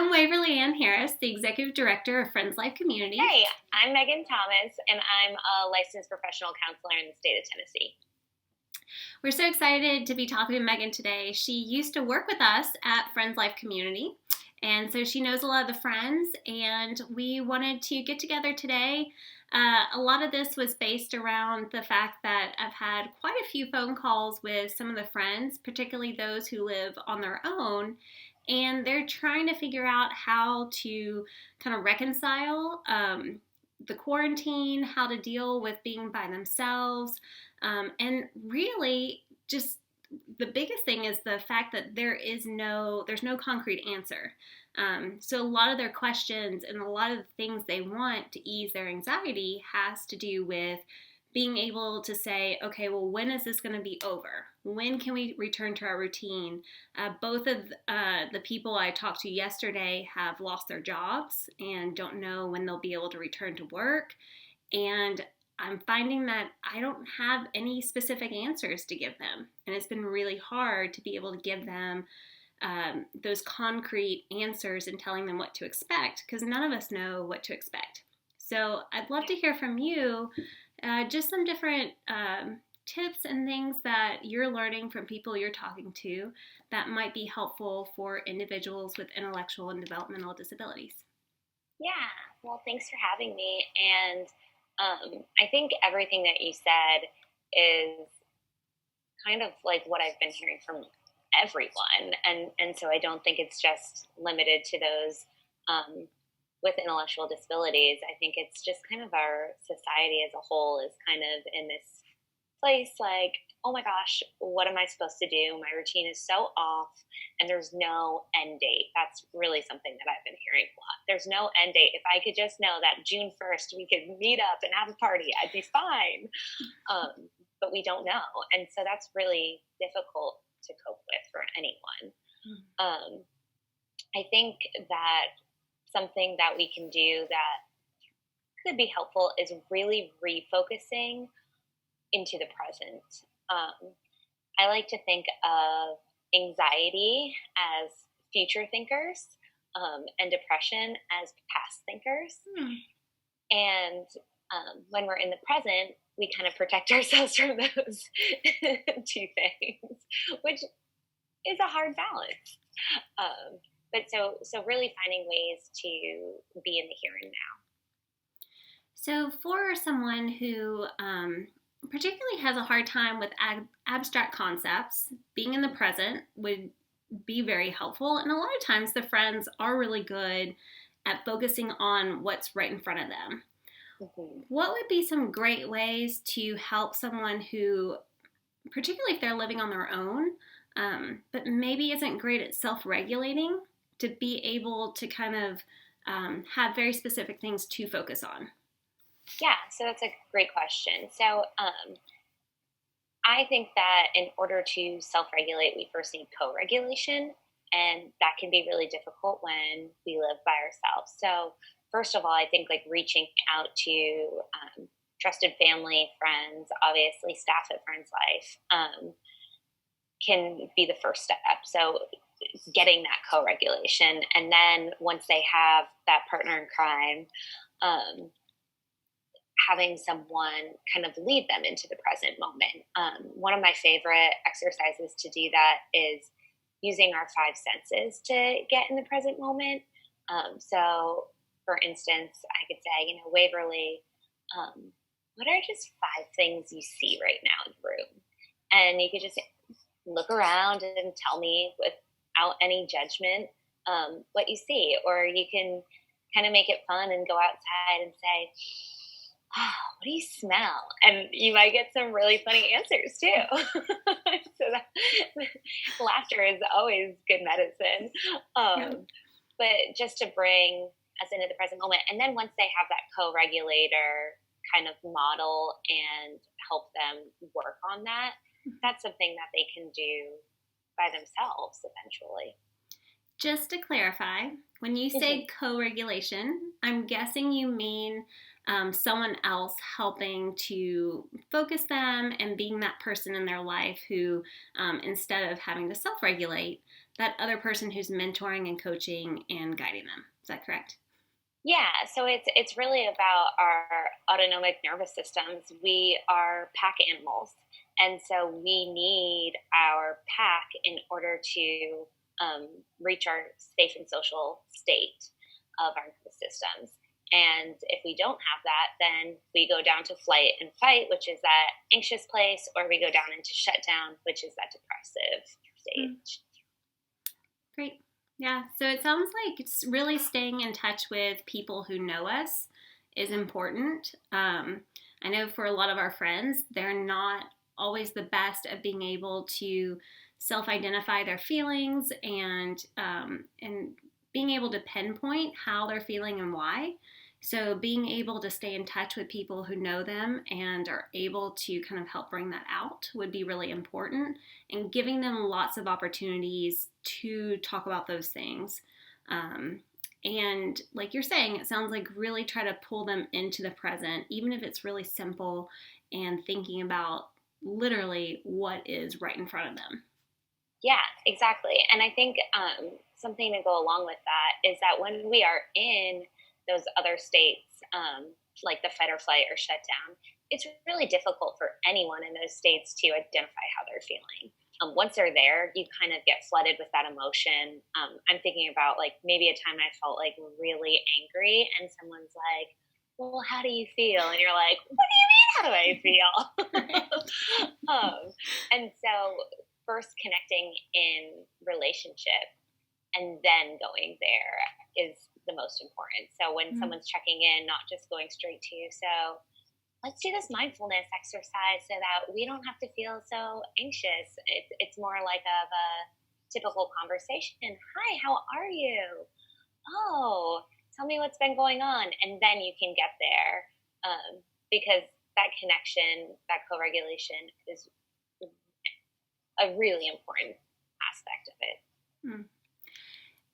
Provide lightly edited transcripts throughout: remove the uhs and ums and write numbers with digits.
I'm Waverly Ann Harris, the Executive Director of Friends Life Community. Hey, I'm Megan Thomas, and I'm a licensed professional counselor in the state of Tennessee. We're so excited to be talking to Megan today. She used to work with us at Friends Life Community, and so she knows a lot of the friends, and we wanted to get together today. A lot of this was based around the fact that I've had quite a few phone calls with some of the friends, particularly those who live on their own, and they're trying to figure out how to kind of reconcile the quarantine, how to deal with being by themselves, and really just the biggest thing is the fact that there's no concrete answer. So a lot of their questions and a lot of the things they want to ease their anxiety has to do with being able to say, okay, well, when is this going to be over? When can we return to our routine? Both of the people I talked to yesterday have lost their jobs and don't know when they'll be able to return to work. And I'm finding that I don't have any specific answers to give them. And it's been really hard to be able to give them those concrete answers and telling them what to expect, because none of us know what to expect. So I'd love to hear from you just some different tips and things that you're learning from people you're talking to that might be helpful for individuals with intellectual and developmental disabilities. Yeah, well, thanks for having me. And I think everything that you said is kind of like what I've been hearing from everyone. And so I don't think it's just limited to those with intellectual disabilities. I think it's just kind of our society as a whole is kind of in this place like, oh my gosh, what am I supposed to do? My routine is so off and there's no end date. That's really something that I've been hearing a lot. There's no end date. If I could just know that June 1st we could meet up and have a party, I'd be fine. But we don't know. And so that's really difficult to cope with for anyone. I think that something that we can do that could be helpful is really refocusing into the present. I like to think of anxiety as future thinkers and depression as past thinkers. And when we're in the present, we kind of protect ourselves from those two things, which is a hard balance. But so really finding ways to be in the here and now. So for someone who particularly has a hard time with abstract concepts, being in the present would be very helpful. And a lot of times the friends are really good at focusing on what's right in front of them. Mm-hmm. What would be some great ways to help someone who, particularly if they're living on their own, but maybe isn't great at self-regulating, to be able to kind of have very specific things to focus on? Yeah, so that's a great question. So I think that in order to self-regulate, we first need co-regulation, and that can be really difficult when we live by ourselves. So first of all, I think like reaching out to trusted family, friends, obviously staff at Friends Life can be the first step. So getting that co-regulation, and then once they have that partner in crime, having someone kind of lead them into the present moment. One of my favorite exercises to do that is using our five senses to get in the present moment. So for instance, I could say, Waverly, what are just five things you see right now in the room? And you could just look around and tell me without any judgment what you see. Or you can kind of make it fun and go outside and say, oh, what do you smell? And you might get some really funny answers too. So laughter is always good medicine. But just to bring us into the present moment. And then once they have that co-regulator kind of model and help them work on that, that's something that they can do by themselves eventually. Just to clarify, when you say co-regulation, I'm guessing you mean someone else helping to focus them and being that person in their life who, instead of having to self regulate, that other person who's mentoring and coaching and guiding them. Is that correct? Yeah, so it's really about our autonomic nervous systems. We are pack animals, and so we need our pack in order to reach our safe and social state of our nervous systems. And if we don't have that, then we go down to flight and fight, which is that anxious place, or we go down into shutdown, which is that depressive stage. Great. Yeah, so it sounds like it's really staying in touch with people who know us is important. I know for a lot of our friends, they're not always the best at being able to self-identify their feelings and being able to pinpoint how they're feeling and why. So being able to stay in touch with people who know them and are able to kind of help bring that out would be really important, and giving them lots of opportunities to talk about those things. And like you're saying, it sounds like really try to pull them into the present, even if it's really simple, and thinking about literally what is right in front of them. Yeah, exactly. And I think something to go along with that is that when we are in those other states, like the fight or flight or shutdown, it's really difficult for anyone in those states to identify how they're feeling. Once they're there, you kind of get flooded with that emotion. I'm thinking about like maybe a time I felt like really angry, and someone's like, well, how do you feel? And you're like, what do you mean, how do I feel? And so first connecting in relationship and then going there is the most important. So when someone's checking in, not just going straight to you, so let's do this mindfulness exercise so that we don't have to feel so anxious. It's more like of a typical conversation. Hi, how are you? Oh, tell me what's been going on. And then you can get there, because that connection, that co-regulation is a really important aspect of it.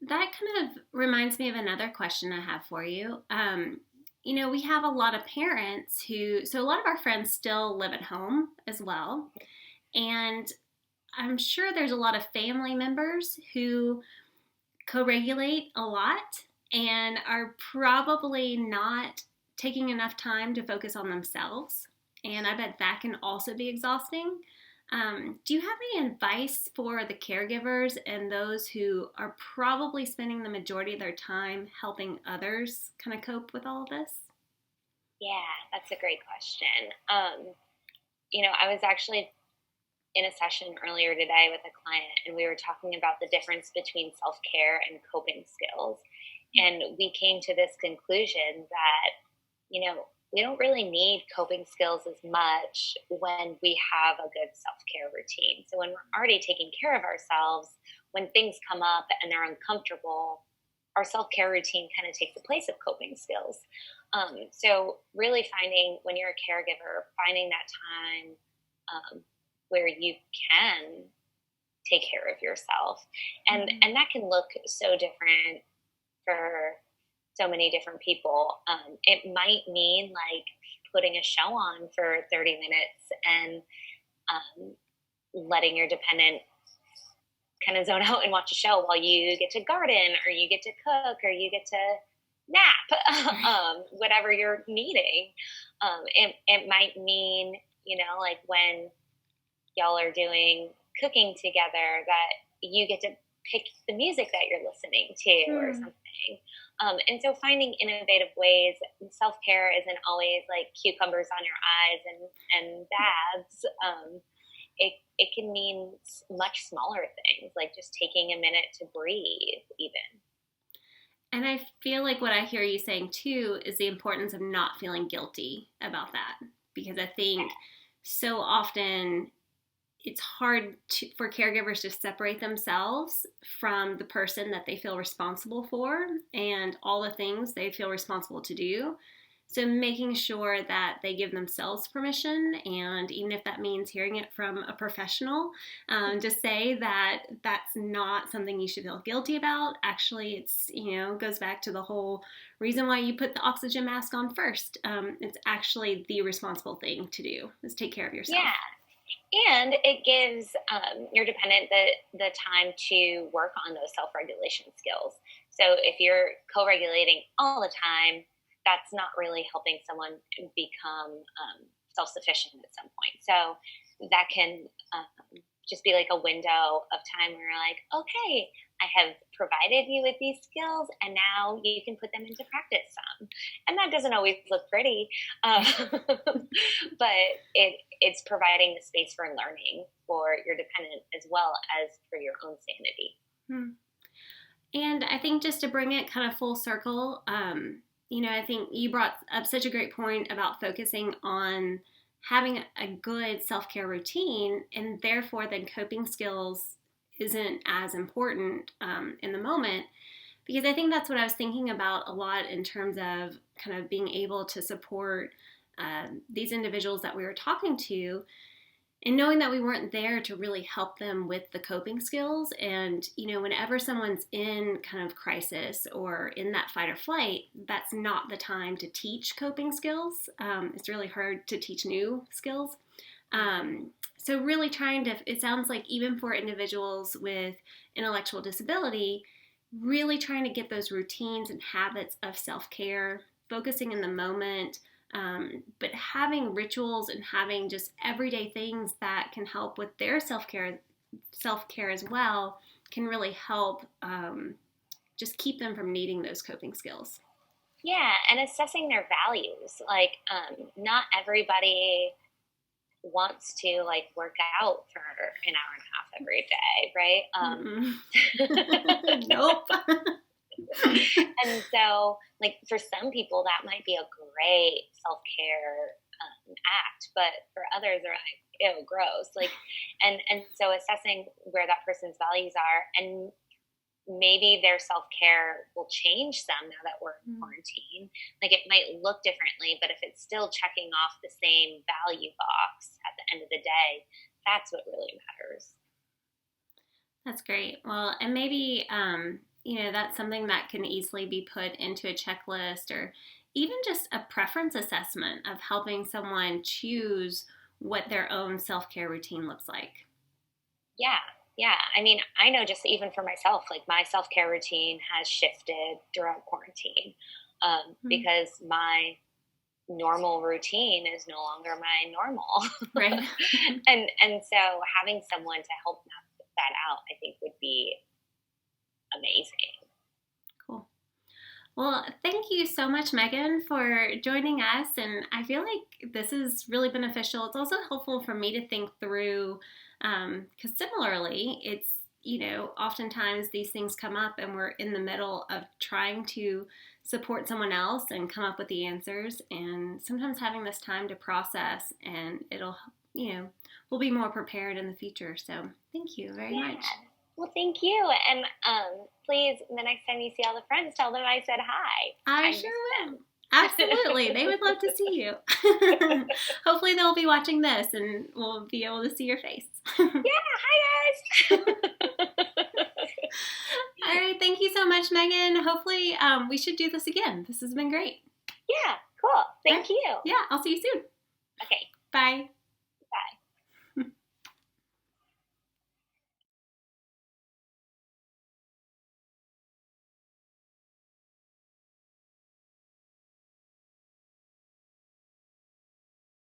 That kind of reminds me of another question I have for you. We have a lot of parents so a lot of our friends still live at home as well. And I'm sure there's a lot of family members who co-regulate a lot and are probably not taking enough time to focus on themselves. And I bet that can also be exhausting. Do you have any advice for the caregivers and those who are probably spending the majority of their time helping others kind of cope with all of this? Yeah, that's a great question. I was actually in a session earlier today with a client, and we were talking about the difference between self-care and coping skills. And we came to this conclusion that, we don't really need coping skills as much when we have a good self-care routine. So when we're already taking care of ourselves, when things come up and they're uncomfortable, our self-care routine kind of takes the place of coping skills. So really finding, when you're a caregiver, finding that time where you can take care of yourself. And that can look so different for so many different people. It might mean like putting a show on for 30 minutes and letting your dependent kind of zone out and watch a show while you get to garden, or you get to cook, or you get to nap, whatever you're needing. It might mean, like when y'all are doing cooking together, that you get to pick the music that you're listening to or something. And so finding innovative ways. Self-care isn't always like cucumbers on your eyes and baths. It can mean much smaller things, like just taking a minute to breathe even. And I feel like what I hear you saying too is the importance of not feeling guilty about that, because I think so often it's hard for caregivers to separate themselves from the person that they feel responsible for and all the things they feel responsible to do. So making sure that they give themselves permission, and even if that means hearing it from a professional, to say that that's not something you should feel guilty about. Actually, it's, goes back to the whole reason why you put the oxygen mask on first. It's actually the responsible thing to do, is take care of yourself. Yeah. And it gives your dependent the time to work on those self-regulation skills. So if you're co-regulating all the time, that's not really helping someone become self-sufficient at some point. So that can just be like a window of time where you're like, okay, I have provided you with these skills, and now you can put them into practice some. And that doesn't always look pretty, but it's providing the space for learning for your dependent as well as for your own sanity. And I think just to bring it kind of full circle, I think you brought up such a great point about focusing on having a good self-care routine, and therefore then coping skills isn't as important in the moment, because I think that's what I was thinking about a lot in terms of kind of being able to support these individuals that we were talking to, and knowing that we weren't there to really help them with the coping skills. And, whenever someone's in kind of crisis or in that fight or flight, that's not the time to teach coping skills. It's really hard to teach new skills. So really it sounds like even for individuals with intellectual disability, really trying to get those routines and habits of self-care, focusing in the moment, but having rituals and having just everyday things that can help with their self-care as well, can really help just keep them from needing those coping skills. Yeah, and assessing their values. Like, not everybody wants to work out for an hour and a half every day, right? Nope. And so, for some people, that might be a great self-care act, but for others, they're like, ew, gross. And so assessing where that person's values are, and maybe their self-care will change some now that we're in quarantine. It might look differently, but if it's still checking off the same value box at the end of the day, that's what really matters. That's great. Well, and maybe, that's something that can easily be put into a checklist, or even just a preference assessment of helping someone choose what their own self-care routine looks like. Yeah. I mean, I know just even for myself, my self-care routine has shifted throughout quarantine because my normal routine is no longer my normal. Right. and so having someone to help map that out, I think would be amazing. Cool. Well, thank you so much, Megan, for joining us. And I feel like this is really beneficial. It's also helpful for me to think through, because similarly, it's, oftentimes these things come up and we're in the middle of trying to support someone else and come up with the answers. And sometimes having this time to process, and it'll, we'll be more prepared in the future. So thank you very much. Well, thank you. And please, the next time you see all the friends, tell them I said hi. I sure will. Absolutely. They would love to see you. Hopefully they'll be watching this and we'll be able to see your face. Yeah. Hi, guys. All right. Thank you so much, Megan. Hopefully we should do this again. This has been great. Yeah. Cool. Thank you. Yeah. I'll see you soon. Okay. Bye.